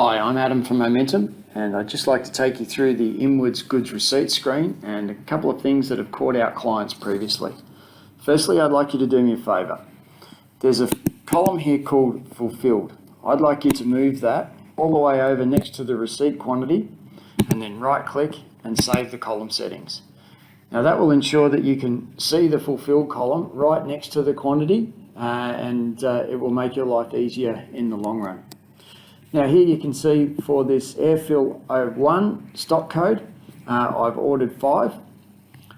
Hi, I'm Adam from Momentum, and I'd just like to take you through the inwards goods receipt screen and a couple of things that have caught out clients previously. Firstly, I'd like you to do me a favour. There's a column here called Fulfilled. I'd like you to move that all the way over next to the receipt quantity and then right click and save the column settings. Now that will ensure that you can see the Fulfilled column right next to the quantity and it will make your life easier in the long run. Now here you can see for this airfill 01 stock code, I've ordered 5,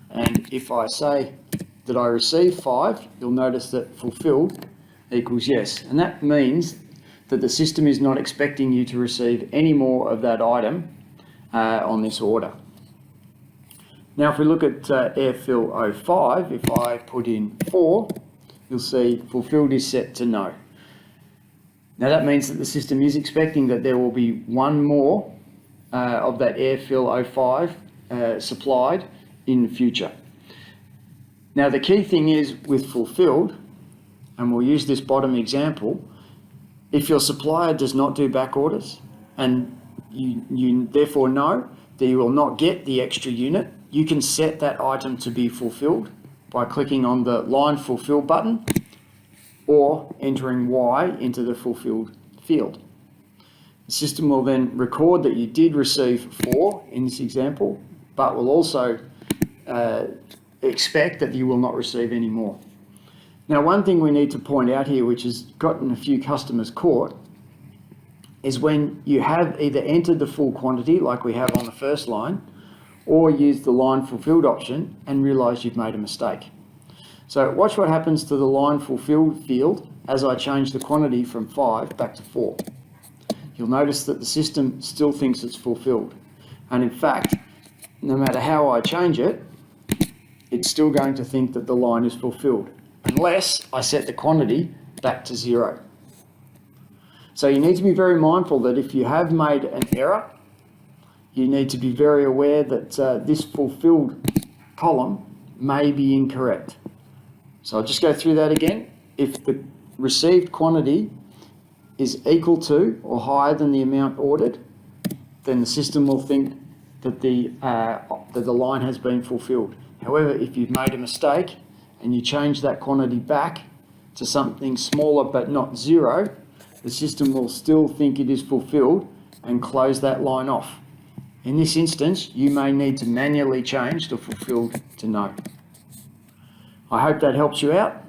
and if I say that I received 5, you'll notice that fulfilled equals yes, and that means that the system is not expecting you to receive any more of that item on this order. Now if we look at airfill 05, if I put in 4, you'll see fulfilled is set to no. Now that means that the system is expecting that there will be one more of that airfill 05 supplied in the future. Now the key thing is with fulfilled, and we'll use this bottom example, if your supplier does not do back orders and you therefore know that you will not get the extra unit, you can set that item to be fulfilled by clicking on the line fulfill button or entering Y into the fulfilled field. The system will then record that you did receive 4 in this example, but will also expect that you will not receive any more. Now one thing we need to point out here, which has gotten a few customers caught, is when you have either entered the full quantity like we have on the first line, or used the line fulfilled option and realised you've made a mistake. So watch what happens to the line fulfilled field as I change the quantity from 5 back to 4. You'll notice that the system still thinks it's fulfilled. And in fact, no matter how I change it, it's still going to think that the line is fulfilled, unless I set the quantity back to 0. So you need to be very mindful that if you have made an error, you need to be very aware that this fulfilled column may be incorrect. So I'll just go through that again. If the received quantity is equal to or higher than the amount ordered, then the system will think that the line has been fulfilled. However, if you've made a mistake and you change that quantity back to something smaller but not 0, the system will still think it is fulfilled and close that line off. In this instance, you may need to manually change the fulfilled to no. I hope that helps you out,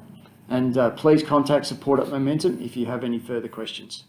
and please contact support at Momentum if you have any further questions.